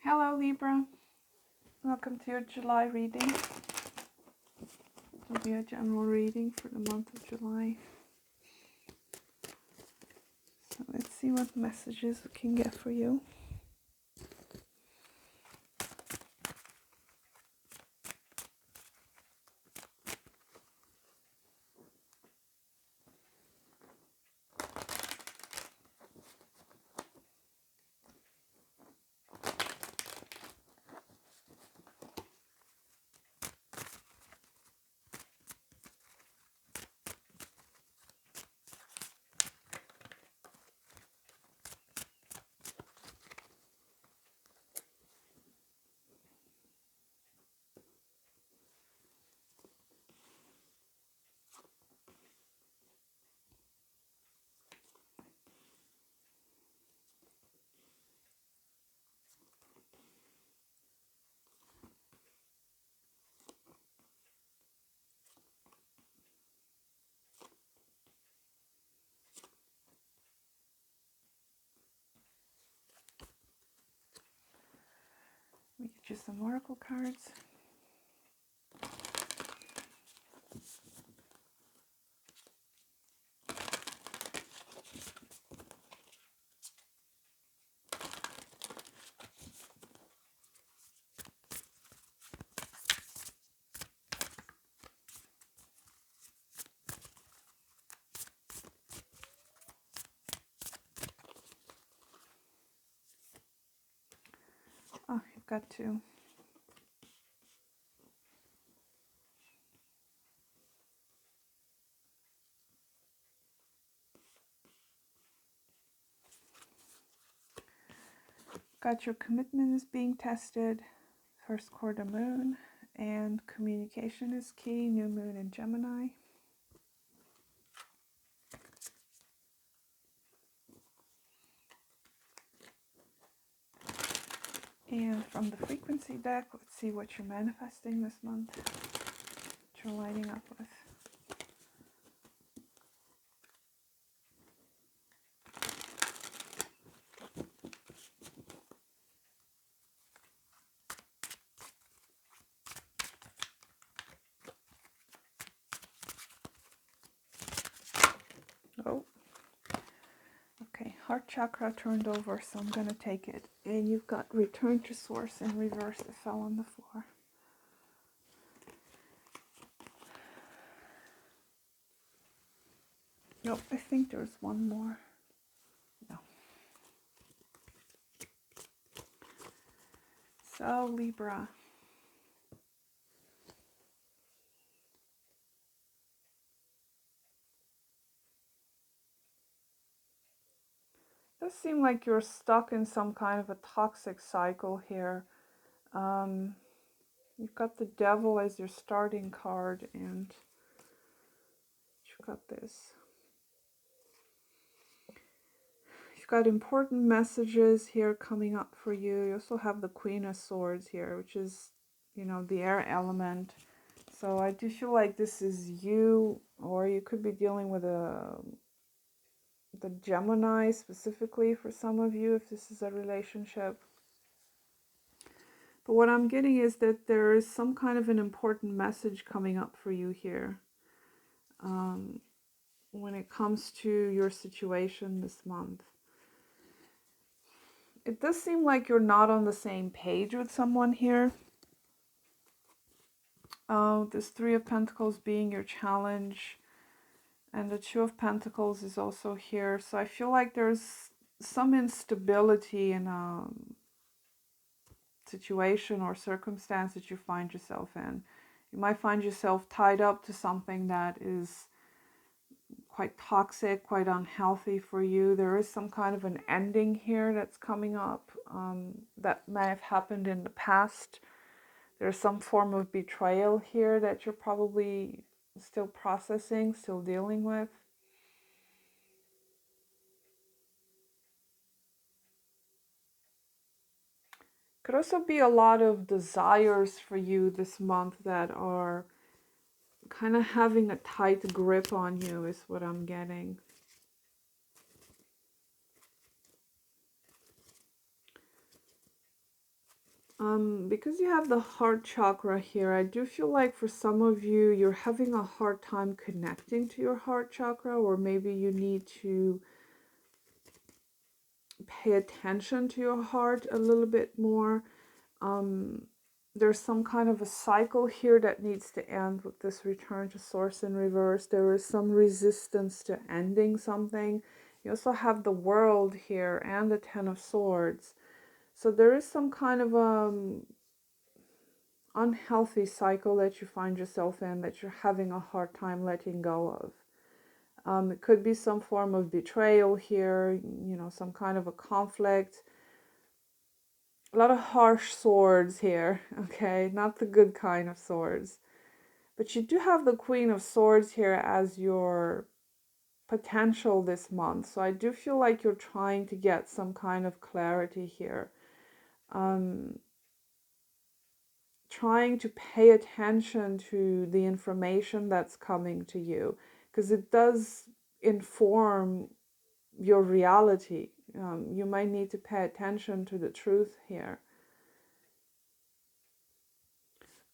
Hello Libra, welcome to your July reading. It will be a general reading for the month of July. So let's see what messages we can get for you. We get you some oracle cards. Oh, you've got two. Got your commitment is being tested, first quarter moon, and communication is key, new moon in Gemini. And from the frequency deck, let's see what you're manifesting this month, what you're lining up with. Oh, okay, heart chakra turned over, so I'm going to take it. And you've got return to source in reverse. It fell on the floor. Nope, I think there's one more. No. So, Libra. It does seem like you're stuck in some kind of a toxic cycle here. You've got the devil as your starting card, and you've got this. You've got important messages here coming up for you. You also have the Queen of Swords here, which is, you know, the air element. So I do feel like this is you, or you could be dealing with the Gemini specifically for some of you, if this is a relationship. But what I'm getting is that there is some kind of an important message coming up for you here when it comes to your situation this month. It does seem like you're not on the same page with someone here. This Three of Pentacles being your challenge, and the Two of Pentacles is also here. So I feel like there's some instability in a situation or circumstance that you find yourself in. You might find yourself tied up to something that is quite toxic, quite unhealthy for you. There is some kind of an ending here that's coming up that may have happened in the past. There's some form of betrayal here that you're probably still processing, still dealing with. Could also be a lot of desires for you this month that are kind of having a tight grip on you is what I'm getting. Because you have the heart chakra here, I do feel like for some of you, you're having a hard time connecting to your heart chakra, or maybe you need to pay attention to your heart a little bit more. Um, there's some kind of a cycle here that needs to end with this return to source in reverse. There is some resistance to ending something. You also have the world here and the Ten of Swords. So there is some kind of unhealthy cycle that you find yourself in that you're having a hard time letting go of. It could be some form of betrayal here, you know, some kind of a conflict. A lot of harsh swords here, okay? Not the good kind of swords. But you do have the Queen of Swords here as your potential this month. So I do feel like you're trying to get some kind of clarity here. Trying to pay attention to the information that's coming to you, because it does inform your reality. You might need to pay attention to the truth here.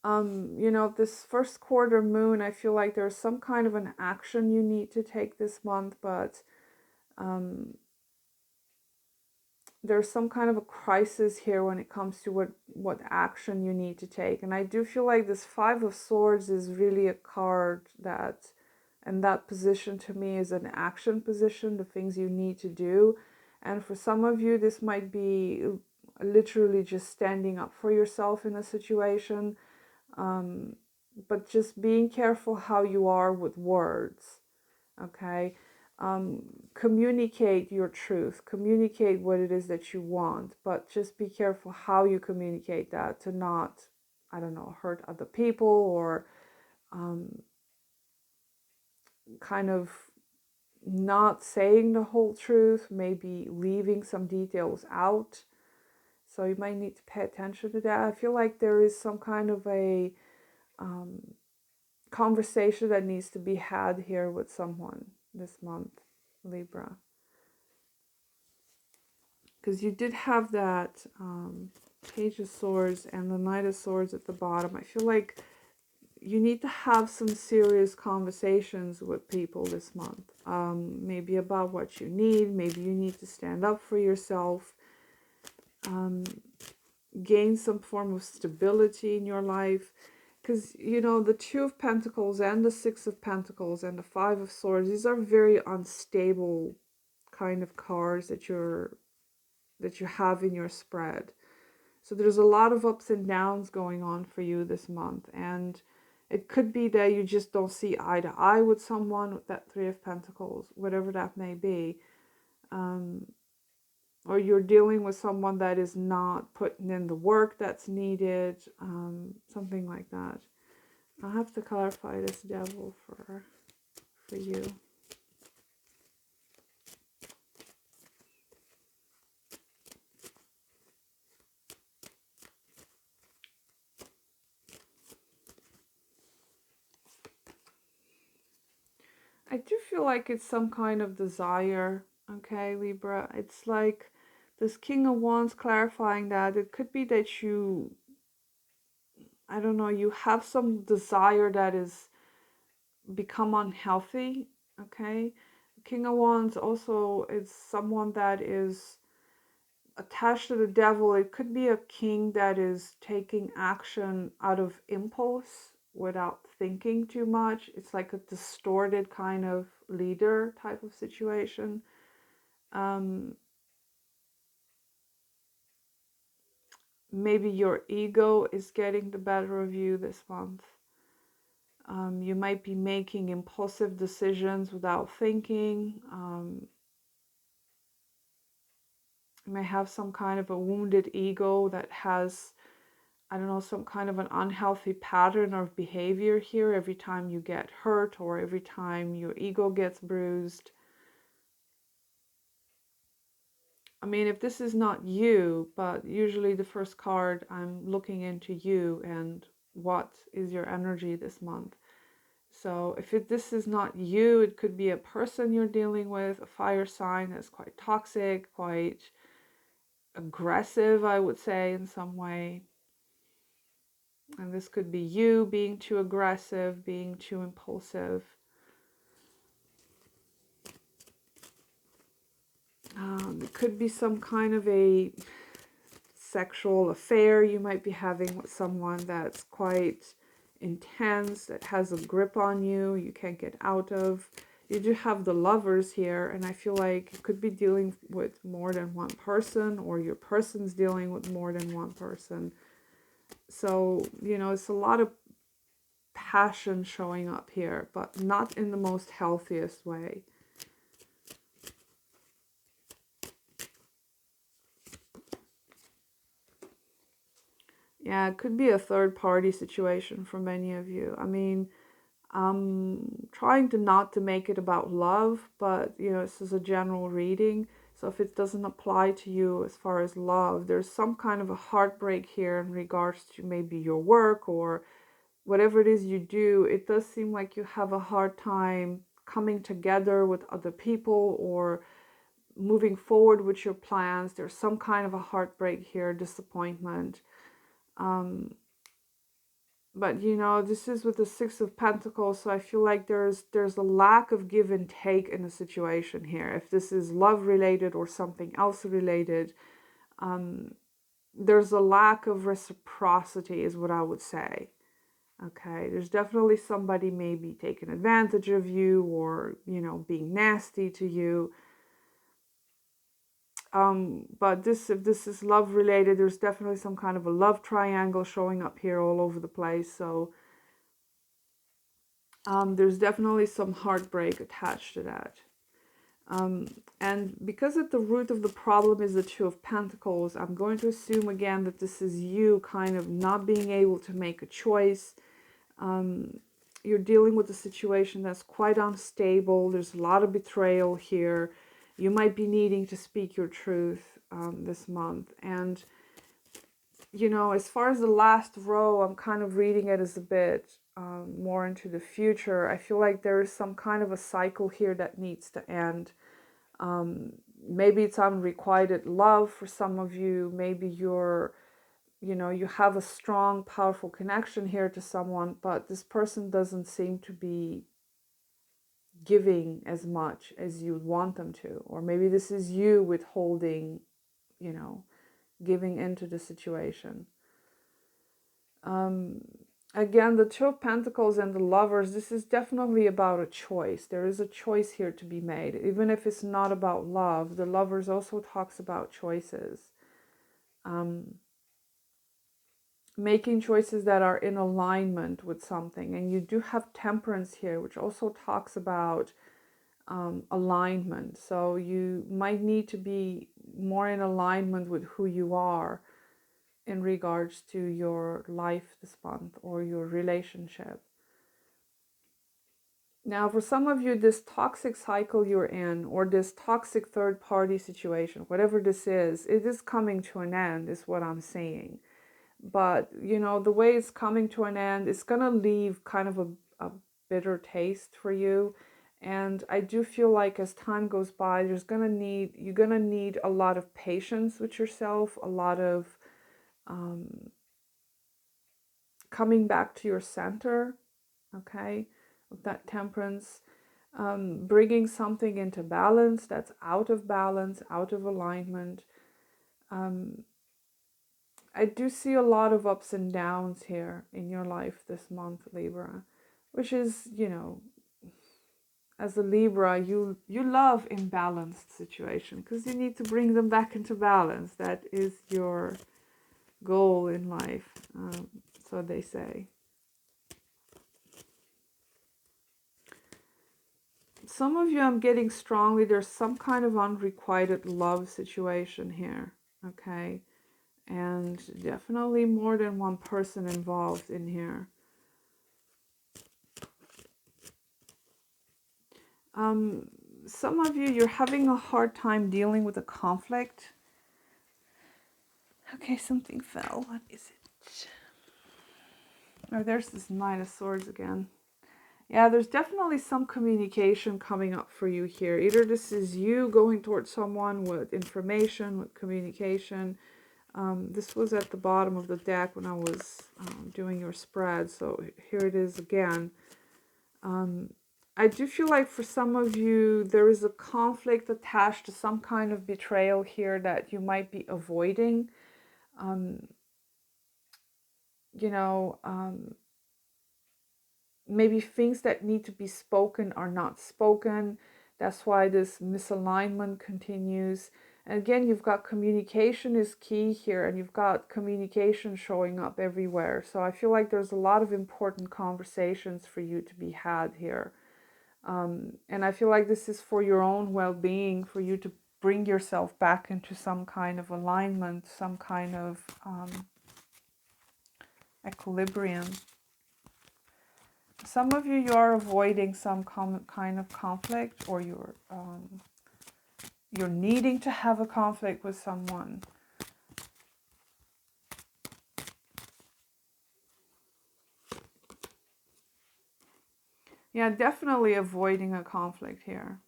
You know, this first quarter moon, I feel like there's some kind of an action you need to take this month, but there's some kind of a crisis here when it comes to what action you need to take. And I do feel like this Five of Swords is really a card that, and that position to me is an action position, the things you need to do. And for some of you, this might be literally just standing up for yourself in a situation, but just being careful how you are with words, okay? Communicate your truth, communicate what it is that you want, but just be careful how you communicate that to not, I don't know, hurt other people, or kind of not saying the whole truth, maybe leaving some details out. So you might need to pay attention to that. I feel like there is some kind of a conversation that needs to be had here with someone this month, Libra. Because you did have that Page of Swords and the Knight of Swords at the bottom. I feel like you need to have some serious conversations with people this month. Maybe about what you need. Maybe you need to stand up for yourself. Gain some form of stability in your life. Because, you know, the Two of Pentacles and the Six of Pentacles and the Five of Swords, these are very unstable kind of cards that you have in your spread. So there's a lot of ups and downs going on for you this month. And it could be that you just don't see eye to eye with someone with that Three of Pentacles, whatever that may be. Or you're dealing with someone that is not putting in the work that's needed, something like that. I'll have to clarify this Devil for you. I do feel like it's some kind of desire, okay, Libra? It's like this King of Wands clarifying that it could be that you, I don't know, you have some desire that is become unhealthy, okay? King of Wands also is someone that is attached to the Devil. It could be a king that is taking action out of impulse without thinking too much. It's like a distorted kind of leader type of situation. Maybe your ego is getting the better of you this month. You might be making impulsive decisions without thinking. You may have some kind of a wounded ego that has, I don't know, some kind of an unhealthy pattern of behavior here every time you get hurt or every time your ego gets bruised. I mean, if this is not you, but usually the first card, I'm looking into you and what is your energy this month. So if this is not you, it could be a person you're dealing with, a fire sign that's quite toxic, quite aggressive, I would say, in some way. And this could be you being too aggressive, being too impulsive. It could be some kind of a sexual affair you might be having with someone that's quite intense, that has a grip on you, you can't get out of. You do have the Lovers here, and I feel like you could be dealing with more than one person, or your person's dealing with more than one person. So, it's a lot of passion showing up here, but not in the most healthiest way. Yeah, it could be a third party situation for many of you. I mean, I'm trying to not to make it about love, but this is a general reading. So if it doesn't apply to you as far as love, there's some kind of a heartbreak here in regards to maybe your work or whatever it is you do. It does seem like you have a hard time coming together with other people or moving forward with your plans. There's some kind of a heartbreak here, disappointment. But this is with the Six of Pentacles, so I feel like there's a lack of give and take in the situation here. If this is love related or something else related, there's a lack of reciprocity is what I would say. Okay, there's definitely somebody maybe taking advantage of you or, being nasty to you. But if this is love related, there's definitely some kind of a love triangle showing up here all over the place. So there's definitely some heartbreak attached to that. And because at the root of the problem is the Two of Pentacles, I'm going to assume again that this is you kind of not being able to make a choice. You're dealing with a situation that's quite unstable. There's a lot of betrayal here. You might be needing to speak your truth this month. And, as far as the last row, I'm kind of reading it as a bit more into the future. I feel like there is some kind of a cycle here that needs to end. Maybe it's unrequited love for some of you. Maybe you have a strong, powerful connection here to someone, but this person doesn't seem to be giving as much as you would want them to. Or maybe this is you withholding, giving into the situation. Again, the Two of Pentacles and the Lovers, this is definitely about a choice. There is a choice here to be made. Even if it's not about love, the Lovers also talks about choices. Making choices that are in alignment with something. And you do have Temperance here, which also talks about alignment. So you might need to be more in alignment with who you are in regards to your life this month or your relationship. Now, for some of you, this toxic cycle you're in or this toxic third-party situation, whatever this is, it is coming to an end, is what I'm saying. But, the way it's coming to an end, it's going to leave kind of a bitter taste for you. And I do feel like as time goes by, you're going to need a lot of patience with yourself, a lot of coming back to your center, okay, with that Temperance, bringing something into balance that's out of balance, out of alignment. I do see a lot of ups and downs here in your life this month, Libra, which is, as a Libra, you love imbalanced situation because you need to bring them back into balance. That is your goal in life, so they say. Some of you, I'm getting strongly, there's some kind of unrequited love situation here, okay? And definitely more than one person involved in here. Some of you, you're having a hard time dealing with a conflict. Okay, something fell. What is it? Oh, there's this Knight of Swords again. Yeah, there's definitely some communication coming up for you here. Either this is you going towards someone with information, with communication. This was at the bottom of the deck when I was doing your spread, so here it is again. I do feel like for some of you, there is a conflict attached to some kind of betrayal here that you might be avoiding. You know, maybe things that need to be spoken are not spoken. That's why this misalignment continues. And again, you've got communication is key here, and you've got communication showing up everywhere. So I feel like there's a lot of important conversations for you to be had here. And I feel like this is for your own well-being, for you to bring yourself back into some kind of alignment, some kind of equilibrium. Some of you are avoiding some kind of conflict, or you're needing to have a conflict with someone. Yeah, definitely avoiding a conflict here.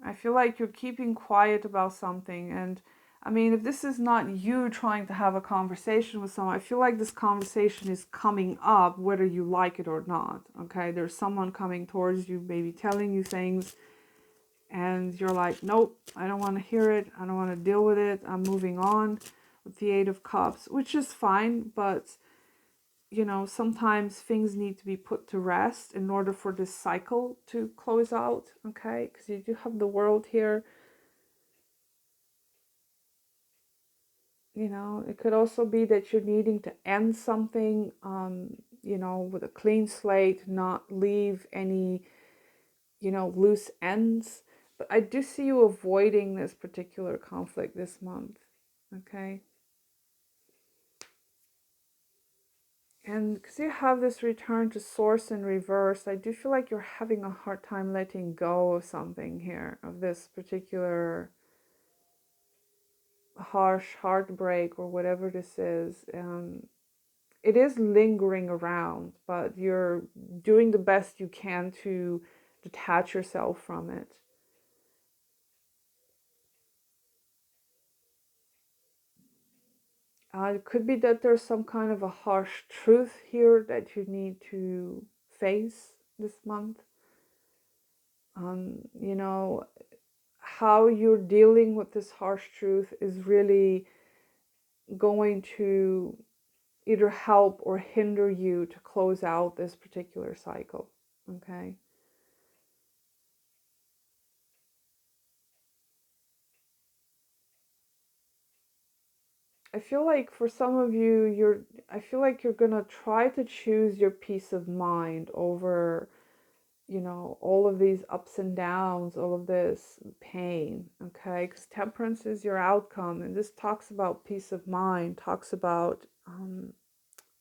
I feel like you're keeping quiet about something. And I mean, if this is not you trying to have a conversation with someone, I feel like this conversation is coming up whether you like it or not. Okay, there's someone coming towards you, maybe telling you things, and you're like, nope, I don't want to hear it. I don't want to deal with it. I'm moving on with the Eight of Cups, which is fine. But, you know, sometimes things need to be put to rest in order for this cycle to close out. Okay, because you do have the World here. You know, it could also be that you're needing to end something, you know, with a clean slate, not leave any, you know, loose ends. But I do see you avoiding this particular conflict this month, okay? And because you have this return to source in reverse, I do feel like you're having a hard time letting go of something here, of this particular harsh heartbreak or whatever this is. It is lingering around, but you're doing the best you can to detach yourself from it. It could be that there's some kind of a harsh truth here that you need to face this month. You know, how you're dealing with this harsh truth is really going to either help or hinder you to close out this particular cycle, okay? I feel like for some of you, I feel like you're gonna try to choose your peace of mind over, you know, all of these ups and downs, all of this pain, okay? Because temperance is your outcome, and this talks about peace of mind, talks about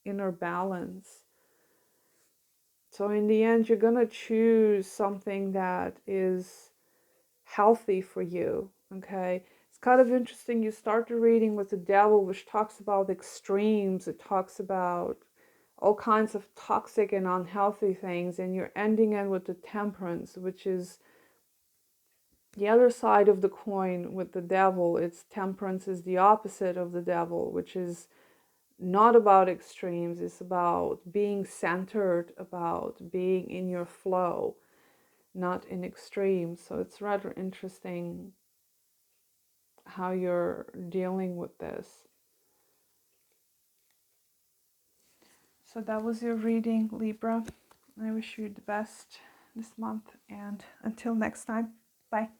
inner balance. So in the end, you're gonna choose something that is healthy for you, okay? It's kind of interesting. You start the reading with the Devil, which talks about extremes. It talks about all kinds of toxic and unhealthy things, and you're ending in with the Temperance, which is the other side of the coin with the Devil. It's Temperance is the opposite of the Devil, which is not about extremes. It's about being centered, about being in your flow, not in extremes. So it's rather interesting how you're dealing with this. So that was your reading, Libra. I wish you the best this month, and until next time, bye.